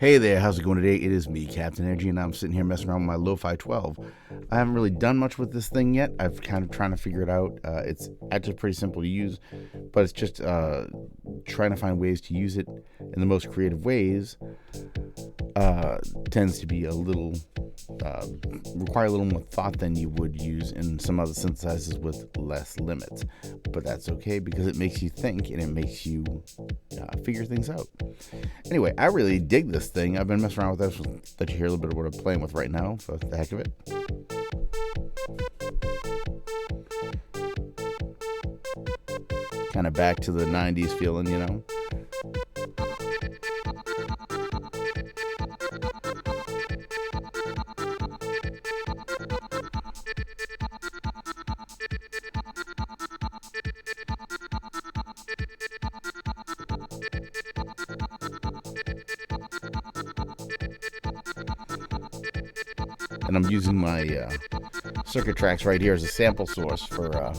Hey there, how's it going today? It is me, Captain Energy, and I'm sitting here messing around with my Lo-Fi 12. I haven't really done much with this thing yet. I've kind of trying to figure it out. It's actually pretty simple to use, but it's just trying to find ways to use it in the most creative ways. Tends to be a little require a little more thought than you would use in some other synthesizers with less limits, but that's okay because it makes you think and it makes you figure things out. Anyway, I really dig this thing. I've been messing around with this. Let you hear a little bit of what I'm playing with right now for the heck of it. Kind of back to the 90s feeling, you know. And I'm using my circuit tracks right here as a sample source for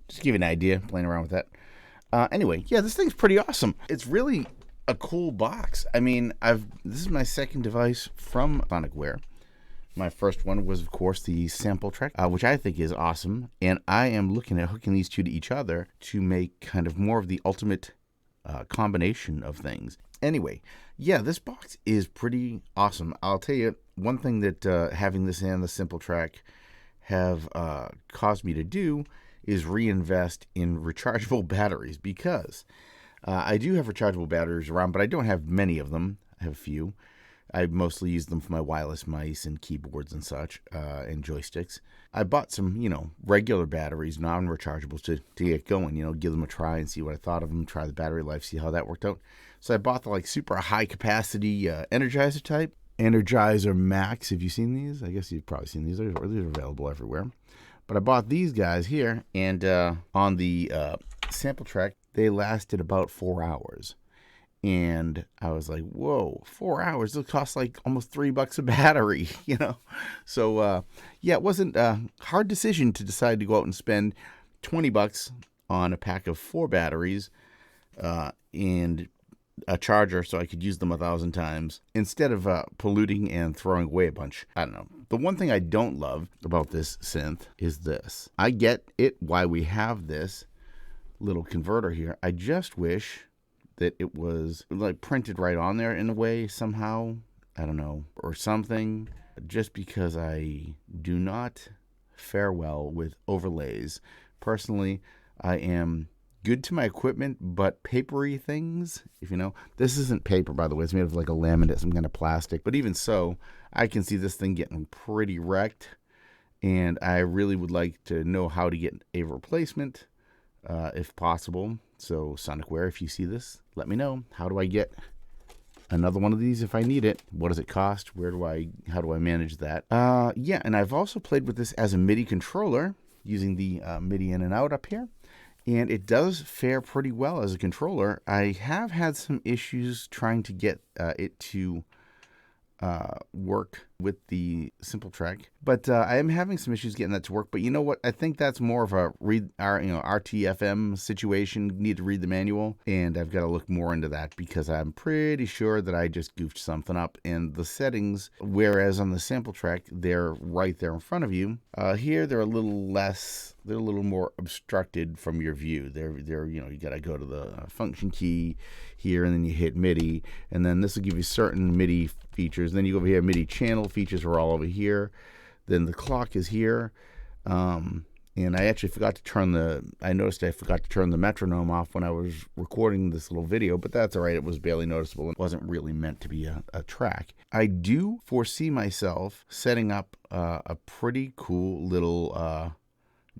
just to give you an idea, playing around with that. Anyway, yeah, this thing's pretty awesome. It's really a cool box. I mean, this is my second device from Sonicware. My first one was, of course, the SMPLTrek, which I think is awesome. And I am looking at hooking these two to each other to make kind of more of the ultimate combination of things. Anyway, yeah, this box is pretty awesome. I'll tell you, one thing that having this and the SMPLTrek have caused me to do is reinvest in rechargeable batteries, because I do have rechargeable batteries around, but I don't have many of them. I have a few. I mostly use them for my wireless mice and keyboards and such, and joysticks. I bought some, regular batteries, non-rechargeables, to get going, give them a try and see what I thought of them, try the battery life, see how that worked out. So I bought the super high capacity Energizer type. Energizer Max, have you seen these? I guess you've probably seen these. They're available everywhere. But I bought these guys here, and on the SMPLTrek, they lasted about 4 hours. And I was like, whoa, 4 hours? It'll cost like almost $3 a battery, So, yeah, it wasn't a hard decision to decide to go out and spend $20 on a pack of 4 batteries and a charger so I could use them 1,000 times instead of polluting and throwing away a bunch. I don't know. The one thing I don't love about this synth is this. I get it why we have this little converter here. I just wish that it was printed right on there in a way somehow. I don't know. Or something. Just because I do not fare well with overlays. Personally, I am good to my equipment, but papery things, this isn't paper, by the way. It's made of like a laminate, some kind of plastic. But even so, I can see this thing getting pretty wrecked, and I really would like to know how to get a replacement, if possible. So Sonicware, if you see this, let me know. How do I get another one of these if I need it? What does it cost? How do I manage that? Yeah, and I've also played with this as a MIDI controller using the MIDI in and out up here. and it does fare pretty well as a controller. I have had some issues trying to get it to work with the SMPLTrek, but I am having some issues getting that to work. But you know what? I think that's more of a RTFM situation. Need to read the manual, and I've got to look more into that because I'm pretty sure that I just goofed something up in the settings. Whereas on the SMPLTrek, they're right there in front of you. Here, they're a little less. They're a little more obstructed from your view. They're you got to go to the function key here, and then you hit MIDI, and then this will give you certain MIDI features. Then you go over here, MIDI channel features are all over here. Then the clock is here. And I actually forgot to turn I noticed I forgot to turn the metronome off when I was recording this little video, but that's all right. It was barely noticeable. It wasn't really meant to be a track. I do foresee myself setting up a pretty cool little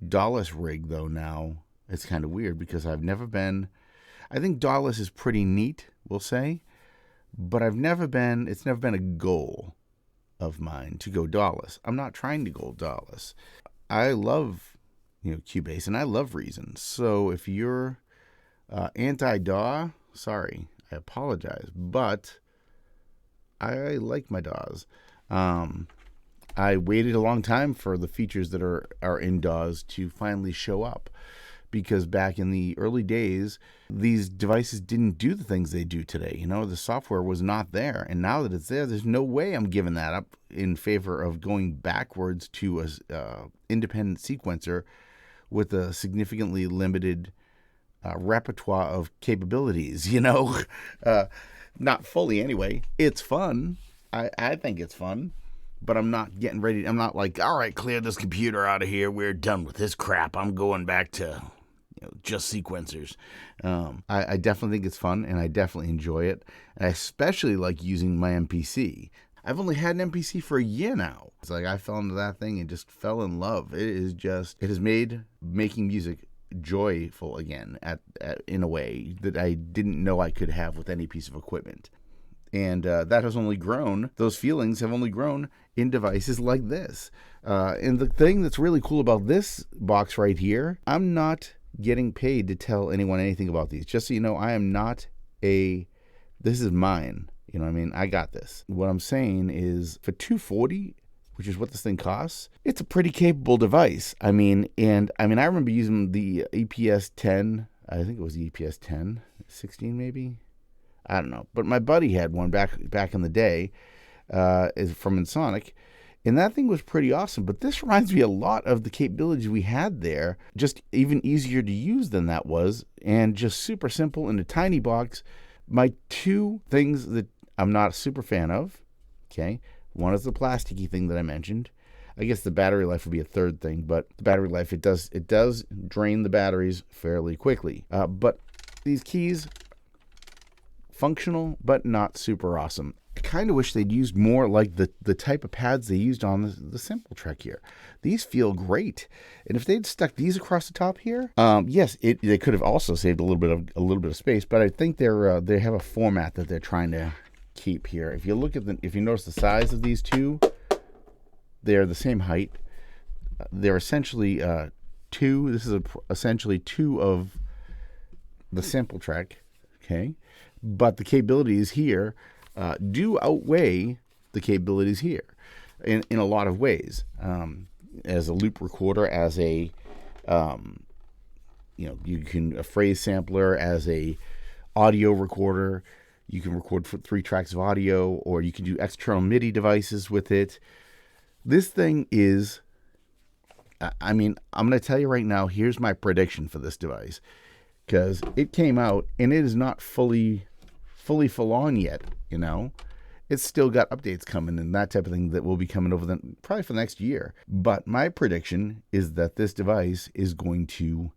DAWs rig, though. Now it's kind of weird because I think DAWs is pretty neat, we'll say, but it's never been a goal of mine to go DAWs. I'm not trying to go DAWs. I love, Cubase, and I love Reason. So if you're anti-DAW, sorry, I apologize, but I like my DAWs. I waited a long time for the features that are in DAWs to finally show up, because back in the early days, these devices didn't do the things they do today. The software was not there. And now that it's there, there's no way I'm giving that up in favor of going backwards to a independent sequencer with a significantly limited repertoire of capabilities, Not fully anyway. It's fun. I think it's fun. But I'm not getting ready. I'm not like, all right, clear this computer out of here. We're done with this crap. I'm going back to just sequencers. I definitely think it's fun, and I definitely enjoy it. And I especially like using my MPC. I've only had an MPC for a year now. It's like I fell into that thing and just fell in love. It has made making music joyful again in a way that I didn't know I could have with any piece of equipment. And that has only grown. Those feelings have only grown in devices like this. And the thing that's really cool about this box right here, I'm not getting paid to tell anyone anything about these. Just so you know, I am not this is mine. I got this. What I'm saying is for $240, which is what this thing costs, it's a pretty capable device. I remember using the EPS 10. I think it was the EPS 10, 16 maybe. I don't know, but my buddy had one back in the day, is from Ensoniq, and that thing was pretty awesome. But this reminds me a lot of the capabilities we had there, just even easier to use than that was, and just super simple in a tiny box. My two things that I'm not a super fan of, okay, one is the plasticky thing that I mentioned. I guess the battery life would be a third thing, but the battery life, it does drain the batteries fairly quickly. But these keys, functional, but not super awesome. I kind of wish they'd used more like the type of pads they used on the SMPLTrek here. These feel great, and if they'd stuck these across the top here, yes, they could have also saved a little bit of space. But I think they have a format that they're trying to keep here. If you notice the size of these two, they're the same height. They're essentially two. This is essentially two of the SMPLTrek, okay. But the capabilities here do outweigh the capabilities here in a lot of ways. As a loop recorder, as a a phrase sampler, as a audio recorder, you can record 3 tracks of audio, or you can do external MIDI devices with it. This thing is, I'm going to tell you right now, here's my prediction for this device, because it came out and it is not fully full on yet. It's still got updates coming and that type of thing that will be coming over probably for the next year. But my prediction is that this device is going to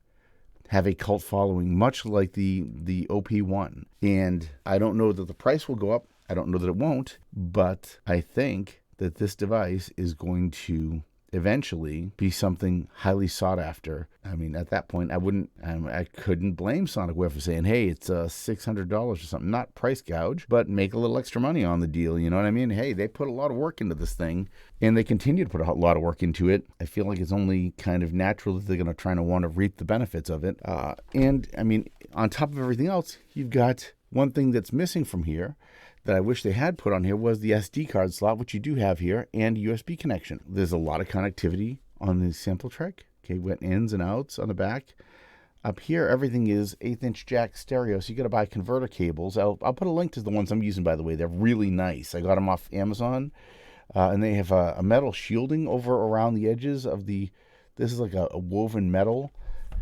have a cult following, much like the OP1. And I don't know that the price will go up. I don't know that it won't, but I think that this device is going to eventually be something highly sought after. I mean, at that point, I couldn't blame Sonicware for saying, hey, it's $600 or something. Not price gouge, but make a little extra money on the deal. You know what I mean? Hey, they put a lot of work into this thing, and they continue to put a lot of work into it. I feel like it's only kind of natural that they're going to try to want to reap the benefits of it. And I mean, on top of everything else, you've got one thing that's missing from here that I wish they had put on here was the SD card slot, which you do have here, and USB connection. There's a lot of connectivity on the SMPLTrek. Okay, went ins and outs on the back. Up here, everything is 1/8" jack stereo, so you got to buy converter cables. I'll put a link to the ones I'm using, by the way. They're really nice. I got them off Amazon, and they have a metal shielding over around the edges of the. This is like a woven metal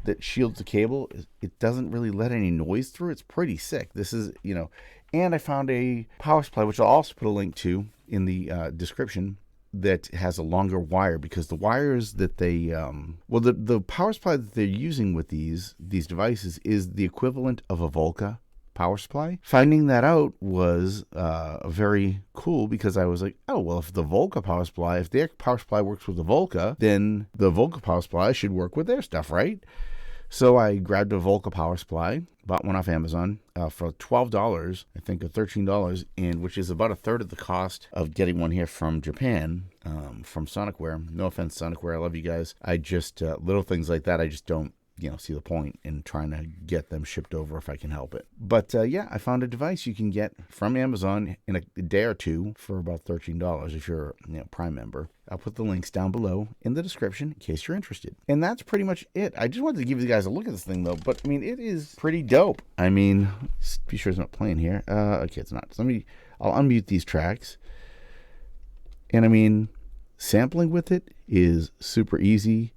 that shields the cable. It doesn't really let any noise through. It's pretty sick. This is, you know. And I found a power supply, which I'll also put a link to in the description, that has a longer wire, because the wires that they, the power supply that they're using with these devices is the equivalent of a Volca power supply. Finding that out was very cool, because I was like, oh, well, if the Volca power supply, if their power supply works with the Volca, then the Volca power supply should work with their stuff, right? So I grabbed a Volca power supply, bought one off Amazon for $12, I think, or $13, and which is about a third of the cost of getting one here from Japan, from Sonicware. No offense, Sonicware, I love you guys. I just, little things like that, I just don't, see the point in trying to get them shipped over if I can help it. But yeah, I found a device you can get from Amazon in a day or two for about $13 if you're a Prime member. I'll put the links down below in the description in case you're interested. And that's pretty much it. I just wanted to give you guys a look at this thing, though. But, I mean, it is pretty dope. I mean, be sure it's not playing here. Okay, it's not. So I'll unmute these tracks. And, I mean, sampling with it is super easy.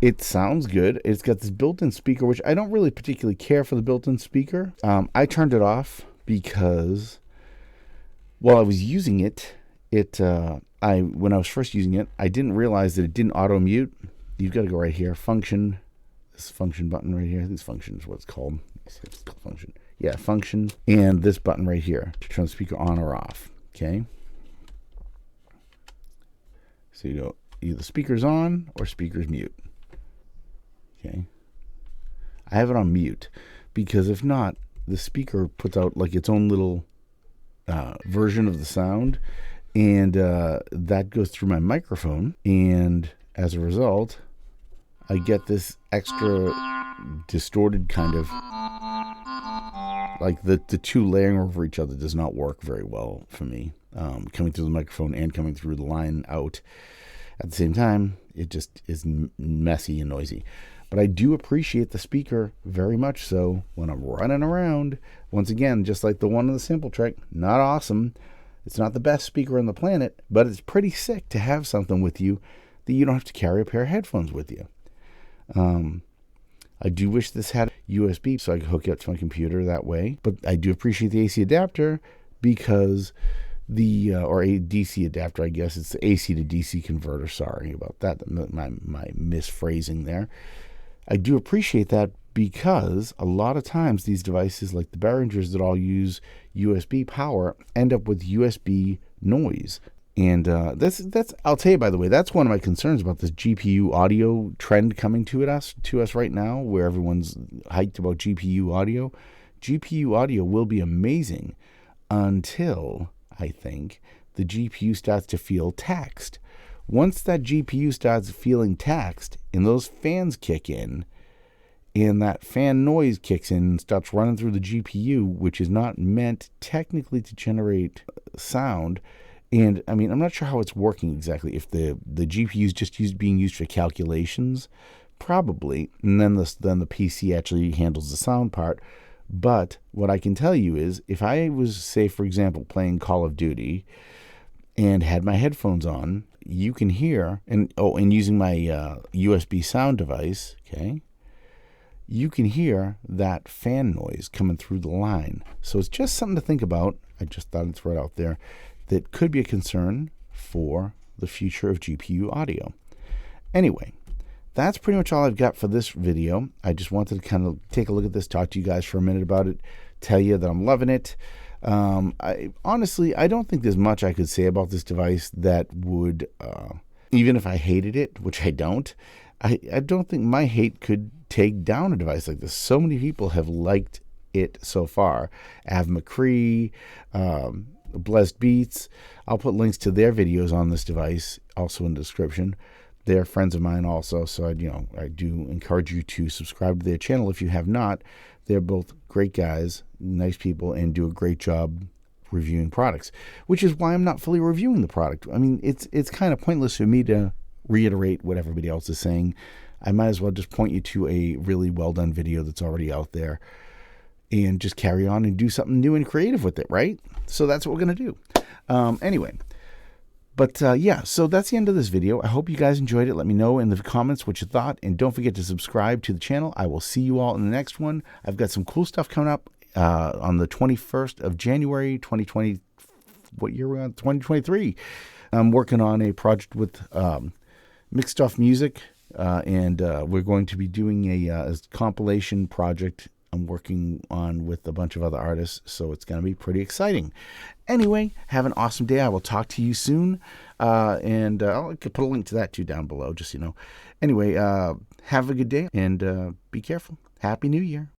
It sounds good. It's got this built-in speaker, which I don't really particularly care for the built-in speaker. I turned it off because while I was using it, when I was first using it, I didn't realize that it didn't auto-mute. You've got to go right here, function, this function button right here. This function is what it's called. It's called function. Yeah, function, and this button right here to turn the speaker on or off. Okay. So you go either speaker's on or speaker's mute. Okay. I have it on mute because if not, the speaker puts out like its own little version of the sound, and that goes through my microphone, and as a result, I get this extra distorted kind of, like the two layering over each other does not work very well for me. Coming through the microphone and coming through the line out at the same time, it just is messy and noisy. But I do appreciate the speaker very much so when I'm running around. Once again, just like the one on the SMPLTrek, not awesome. It's not the best speaker on the planet, but it's pretty sick to have something with you that you don't have to carry a pair of headphones with you. I do wish this had USB so I could hook it up to my computer that way. But I do appreciate the AC adapter because or a DC adapter, I guess. It's the AC to DC converter. Sorry about that. My misphrasing there. I do appreciate that because a lot of times these devices, like the Behringers that all use USB power, end up with USB noise. And that's I'll tell you, by the way, that's one of my concerns about this GPU audio trend coming to us right now, where everyone's hyped about GPU audio. GPU audio will be amazing until, I think, the GPU starts to feel taxed. Once that GPU starts feeling taxed and those fans kick in, and that fan noise kicks in and starts running through the GPU, which is not meant technically to generate sound. And I mean, I'm not sure how it's working exactly. If the GPU is just being used for calculations, probably, and then the PC actually handles the sound part. But what I can tell you is, if I was, say, for example, playing Call of Duty and had my headphones on, you can hear, and using my USB sound device, okay, you can hear that fan noise coming through the line. So it's just something to think about. I just thought I'd throw it out there. That could be a concern for the future of GPU audio. Anyway, that's pretty much all I've got for this video. I just wanted to kind of take a look at this, talk to you guys for a minute about it, tell you that I'm loving it. Honestly, I don't think there's much I could say about this device that would, even if I hated it, which I don't, I don't think my hate could take down a device like this. So many people have liked it so far. Av McCree, Blessed Beats. I'll put links to their videos on this device also in the description. They're friends of mine also, so I do encourage you to subscribe to their channel if you have not. They're both great guys, nice people, and do a great job reviewing products, which is why I'm not fully reviewing the product. I mean, it's kind of pointless for me to reiterate what everybody else is saying. I might as well just point you to a really well done video that's already out there and just carry on and do something new and creative with it, right? So that's what we're going to do. Anyway, but yeah, so that's the end of this video. I hope you guys enjoyed it. Let me know in the comments what you thought, and don't forget to subscribe to the channel. I will see you all in the next one. I've got some cool stuff coming up on the 21st of January, 2020. What year are we on? 2023. I'm working on a project with Mixed Off Music, and we're going to be doing a compilation project I'm working on with a bunch of other artists, so it's going to be pretty exciting. Anyway, have an awesome day. I will talk to you soon, and I'll put a link to that too down below, just so you know. Anyway, have a good day, and be careful. Happy New Year.